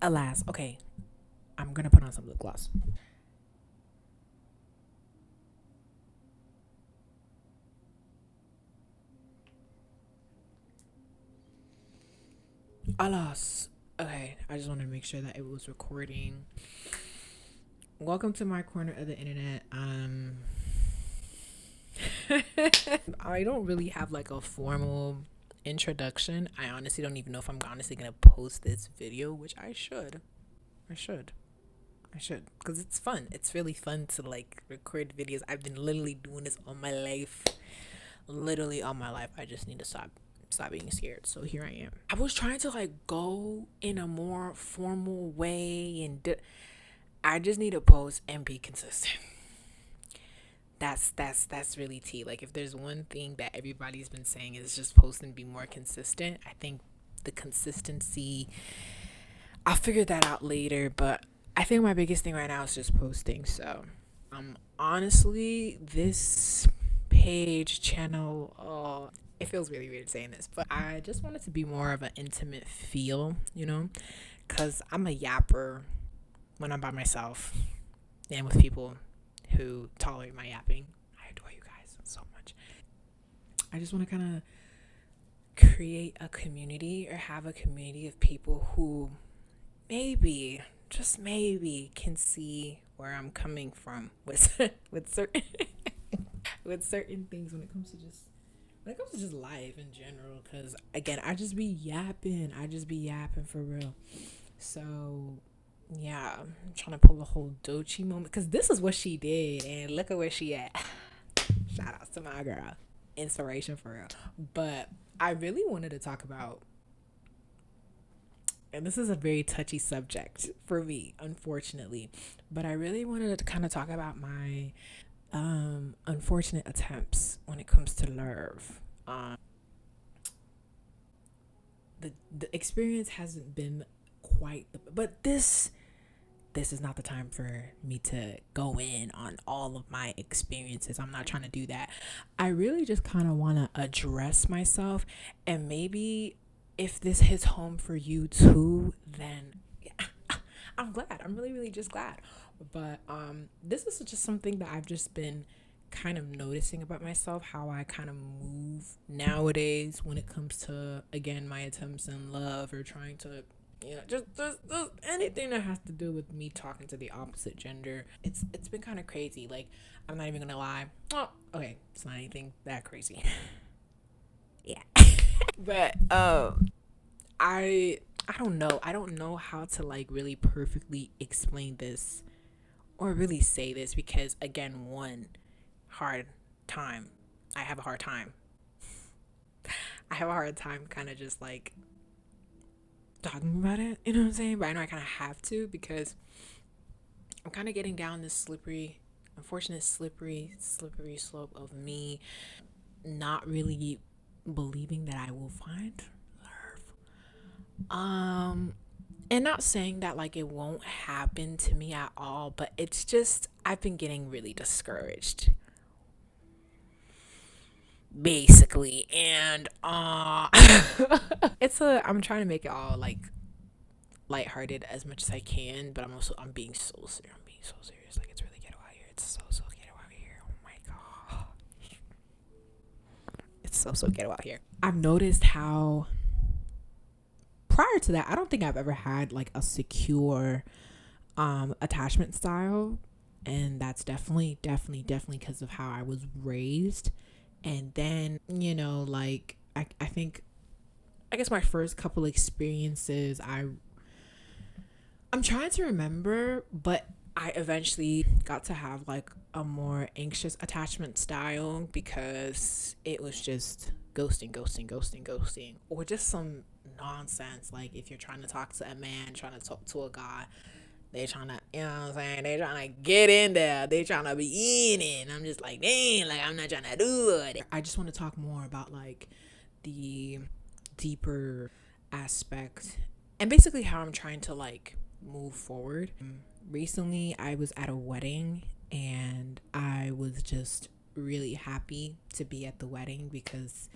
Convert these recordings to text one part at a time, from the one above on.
Alas, okay, I'm gonna put on some lip gloss. Alas, okay, I just wanted to make sure that it was recording. Welcome to my corner of the internet. I don't really have like a formal introduction. I honestly don't even know if I'm honestly gonna post this video, which I should. I should. I should, because it's fun. It's really fun to like record videos. I've been literally doing this all my life. Literally all my life. I just need to stop being scared. So here I am. I was trying to like go in a more formal way and I just need to post and be consistent. That's really tea. Like if there's one thing that everybody's been saying is just post and be more consistent. I think the consistency, I'll figure that out later, but I think my biggest thing right now is just posting. So honestly, this page channel, it feels really weird saying this, but I just want it to be more of an intimate feel, you know, because I'm a yapper when I'm by myself and with people who tolerate my yapping. I adore you guys so much. I just want to kind of create a community or have a community of people who maybe, just maybe, can see where I'm coming from with with certain with certain things when it comes to just life in general. Because again, I just be yapping for real. So yeah, I'm trying to pull a whole Dochi moment because this is what she did, and look at where she at. Shout outs to my girl, inspiration for real. But I really wanted to talk about, and this is a very touchy subject for me, unfortunately, but I really wanted to kind of talk about my unfortunate attempts when it comes to love. The experience hasn't been quite but this is not the time for me to go in on all of my experiences. I'm not trying to do that. I really just kind of want to address myself, and maybe if this hits home for you too, then yeah, I'm glad. I'm really, really just glad. But this is just something that I've just been kind of noticing about myself, how I kind of move nowadays when it comes to, again, my attempts in love or trying to, just anything that has to do with me talking to the opposite gender. It's been kind of crazy. Like, I'm not even gonna lie. Oh, okay, it's not anything that crazy. Yeah. But I don't know. I don't know how to like really perfectly explain this or really say this because again, one, hard time. I have a hard time. I have a hard time kind of just like talking about it. You know what I'm saying? But I know I kind of have to because I'm kind of getting down this unfortunate slippery slope of me not really believing that I will find love. And not saying that like it won't happen to me at all, but it's just I've been getting really discouraged basically. And I'm trying to make it all like lighthearted as much as I can, but I'm being so serious. I'm being so serious. Like it's really ghetto out here. It's so ghetto out here. Oh my god. It's so ghetto out here. I've noticed how prior to that, I don't think I've ever had like a secure attachment style, and that's definitely because of how I was raised. And then like I think I guess my first couple experiences, I'm trying to remember, but I eventually got to have like a more anxious attachment style because it was just ghosting, or just some nonsense. Like if you're trying to talk to a man, trying to talk to a guy, they trying to, you know what I'm saying? They trying to get in there. They trying to be in it. And I'm just like, dang, like I'm not trying to do it. I just want to talk more about like the deeper aspect and basically how I'm trying to like move forward. Recently, I was at a wedding and I was just really happy to be at the wedding because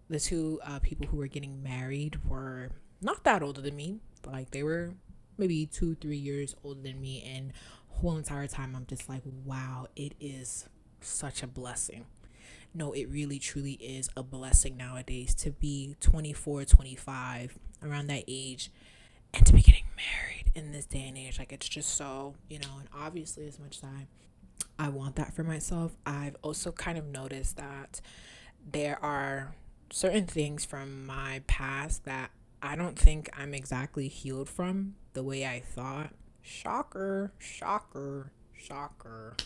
the two people who were getting married were not that older than me, but like they were maybe 2 3 years older than me, and whole entire time I'm just like, wow, it is such a blessing. No, it really truly is a blessing nowadays to be 24, 25, around that age, and to be getting married in this day and age. Like, it's just so, and obviously, as much as I want that for myself, I've also kind of noticed that there are certain things from my past that I don't think I'm exactly healed from the way I thought. Shocker, shocker, shocker.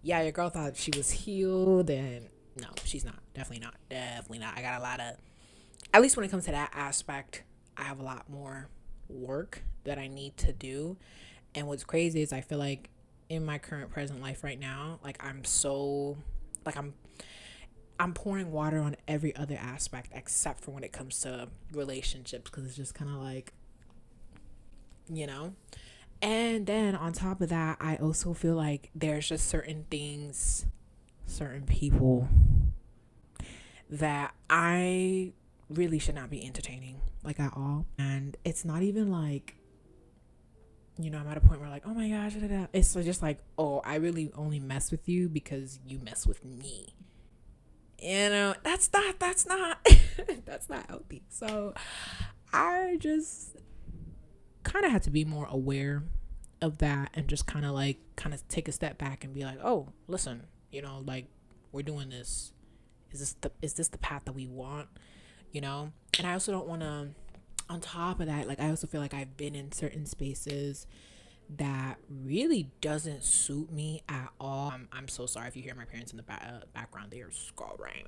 Yeah, your girl thought she was healed, and no, she's not. Definitely not. Definitely not. I got a lot of, at least when it comes to that aspect, I have a lot more work that I need to do. And what's crazy is I feel like in my current present life right now, like I'm so, like I'm pouring water on every other aspect except for when it comes to relationships, because it's just kind of like, you know. And then on top of that, I also feel like there's just certain things, certain people that I really should not be entertaining, like, at all. And it's not even like, I'm at a point where, like, oh my gosh, da, da, da. It's just like, oh, I really only mess with you because you mess with me. That's not that's not healthy. So I just kind of had to be more aware of that, and just kind of take a step back and be like, oh, listen, like, we're doing this. Is this the path that we want? And I also don't want to, on top of that, like, I also feel like I've been in certain spaces that really doesn't suit me at all. I'm so sorry if you hear my parents in the background. They are screaming.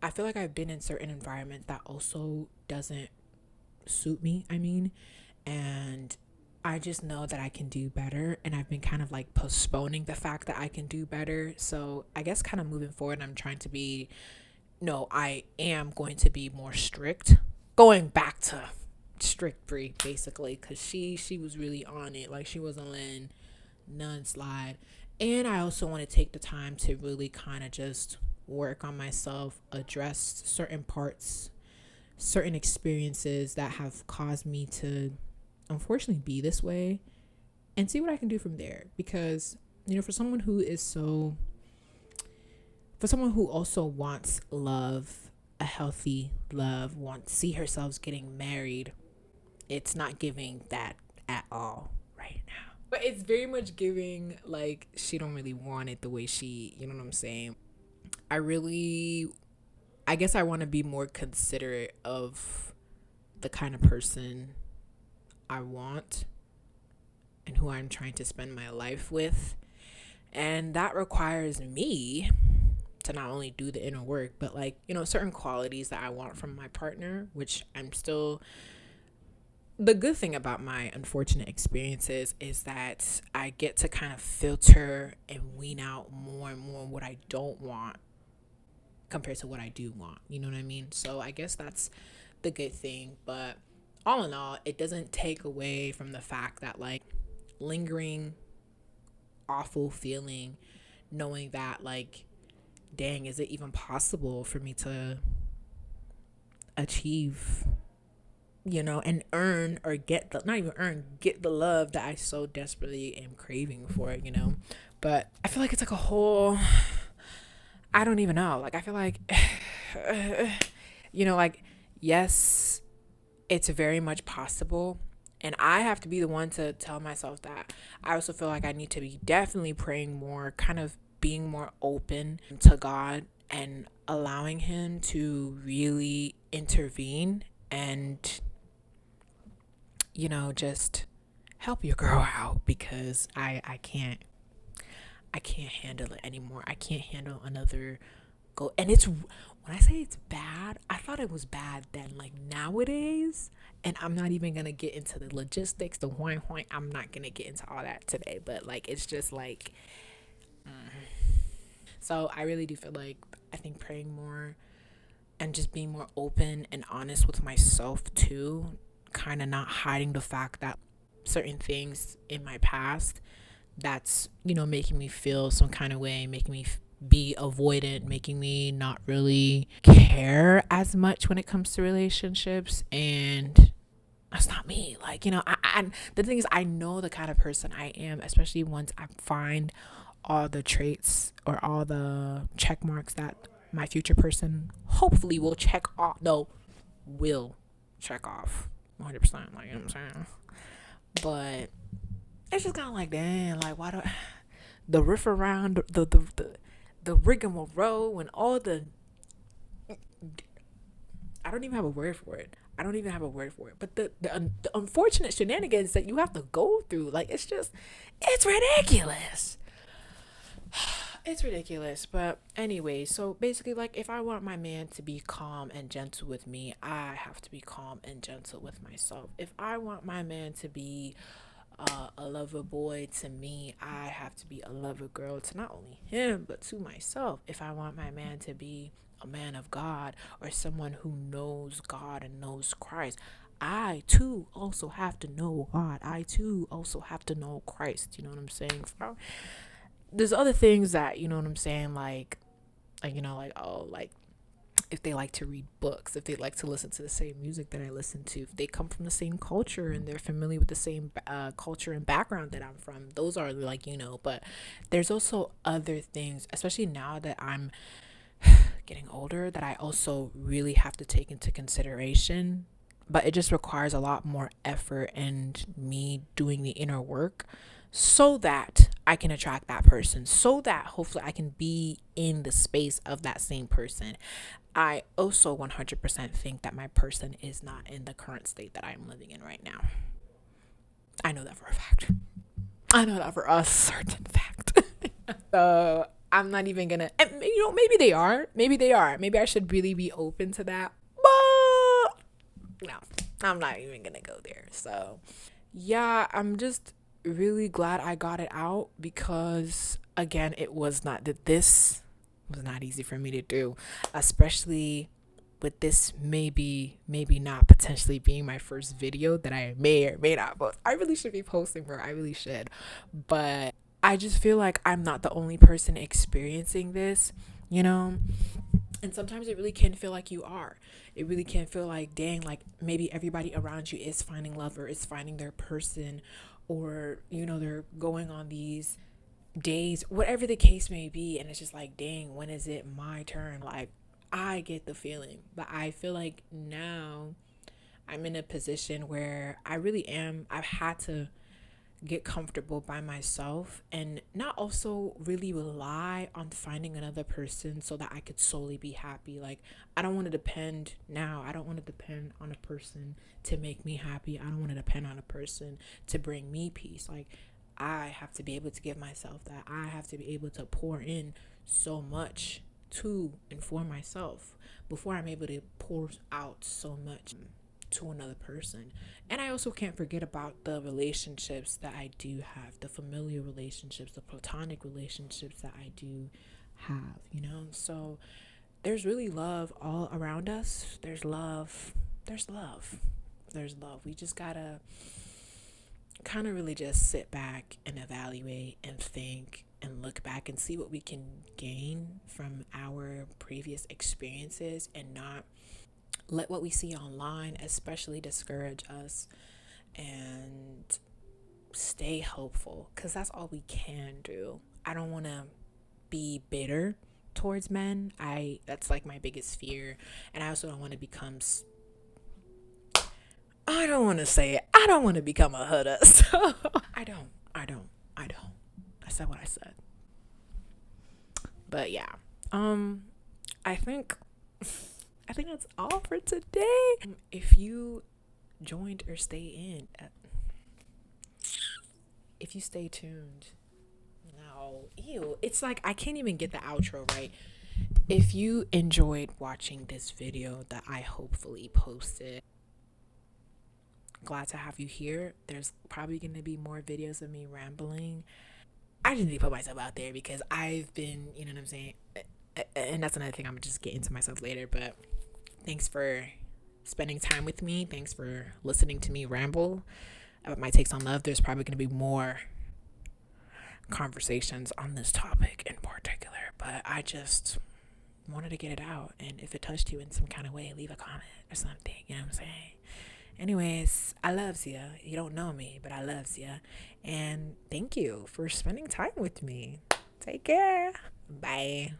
I feel like I've been in certain environments that also doesn't suit me, and I just know that I can do better, and I've been kind of like postponing the fact that I can do better. So I guess kind of moving forward, I'm trying to be, no, I am going to be more strict, going back to strict Bree, basically, because she was really on it. Like, she wasn't letting none slide. And I also want to take the time to really kind of just work on myself, address certain parts, certain experiences that have caused me to unfortunately be this way, and see what I can do from there. Because, for someone who is so, for someone who also wants love, a healthy love, wants see herself getting married, it's not giving that at all right now. But it's very much giving like she don't really want it the way she, you know what I'm saying? I really, I guess I want to be more considerate of the kind of person I want and who I'm trying to spend my life with. And that requires me to not only do the inner work, but, like, certain qualities that I want from my partner, which I'm still, the good thing about my unfortunate experiences is that I get to kind of filter and wean out more and more what I don't want compared to what I do want. You know what I mean? So I guess that's the good thing. But all in all, it doesn't take away from the fact that, like, lingering awful feeling, knowing that, like, dang, is it even possible for me to achieve, and earn, or get the, not even earn, get the love that I so desperately am craving for. But I feel like it's like a whole, I don't even know. Like, I feel like, like, yes, it's very much possible. And I have to be the one to tell myself that. I also feel like I need to be definitely praying more, kind of being more open to God and allowing Him to really intervene and, just help your girl out, because I can't handle it anymore. I can't handle another go. And it's, when I say it's bad, I thought it was bad then. Like, nowadays, and I'm not even gonna get into the logistics, the whine. I'm not gonna get into all that today. But, like, it's just like, so I really do feel like, I think praying more and just being more open and honest with myself too, kind of not hiding the fact that certain things in my past that's, making me feel some kind of way, making me be avoidant, making me not really care as much when it comes to relationships. And that's not not me. Like, I the thing is, I know the kind of person I am, especially once I find all the traits or all the check marks that my future person hopefully will check off. No, will check off 100%. Like, you know what I'm saying? But it's just kind of like, damn, like, why do the riff around the rigmarole and all the, I don't even have a word for it. I don't even have a word for it. But the unfortunate shenanigans that you have to go through, like, it's ridiculous. It's ridiculous. But anyway, so basically, like, if I want my man to be calm and gentle with me, I have to be calm and gentle with myself. If I want my man to be a lover boy to me, I have to be a lover girl to not only him, but to myself. If I want my man to be a man of God or someone who knows God and knows Christ, I too also have to know God. I too also have to know Christ. You know what I'm saying? There's other things that, you know what I'm saying, like, oh, like, if they like to read books, if they like to listen to the same music that I listen to, if they come from the same culture and they're familiar with the same culture and background that I'm from, those are like, but there's also other things, especially now that I'm getting older, that I also really have to take into consideration. But it just requires a lot more effort and me doing the inner work so that I can attract that person, so that hopefully I can be in the space of that same person. I also 100% think that my person is not in the current state that I'm living in right now. I know that for a fact. I know that for a certain fact. So I'm not even gonna, and, maybe they are. Maybe they are. Maybe I should really be open to that. But no, I'm not even gonna go there. So yeah, I'm just really glad I got it out because, again, it was not that this was not easy for me to do, especially with this maybe not potentially being my first video that I may or may not post. I really should be posting more. I really should. But I just feel like I'm not the only person experiencing this, you know? And sometimes it really can feel like you are. It really can feel like, dang, like maybe everybody around you is finding love or is finding their person, or, they're going on these days, whatever the case may be. And it's just like, dang, when is it my turn? Like, I get the feeling, but I feel like now I'm in a position where I've had to get comfortable by myself and not also really rely on finding another person so that I could solely be happy. Like, I don't want to depend now. I don't want to depend on a person to make me happy. I don't want to depend on a person to bring me peace. Like, I have to be able to give myself that. I have to be able to pour in so much to and for myself before I'm able to pour out so much to another person. And I also can't forget about the relationships that I do have, the familiar relationships, the platonic relationships that I do have, So there's really love all around us. There's love. We just gotta kind of really just sit back and evaluate and think and look back and see what we can gain from our previous experiences and not let what we see online especially discourage us, and stay hopeful, because that's all we can do. I don't want to be bitter towards men. That's like my biggest fear. And I also don't want to become, I don't want to say it, I don't want to become a hooda. So I don't I said what I said. But yeah, I think that's all for today. If you joined or if you stay tuned, no, ew, it's like I can't even get the outro right. If you enjoyed watching this video that I hopefully posted, glad to have you here. There's probably going to be more videos of me rambling. I just need to put myself out there because I've been, you know what I'm saying? And that's another thing I'm going to just get into myself later. But thanks for spending time with me. Thanks for listening to me ramble about my takes on love. There's probably going to be more conversations on this topic in particular. But I just wanted to get it out. And if it touched you in some kind of way, leave a comment or something. You know what I'm saying? Anyways, I loves ya. You don't know me, but I loves ya. And thank you for spending time with me. Take care. Bye.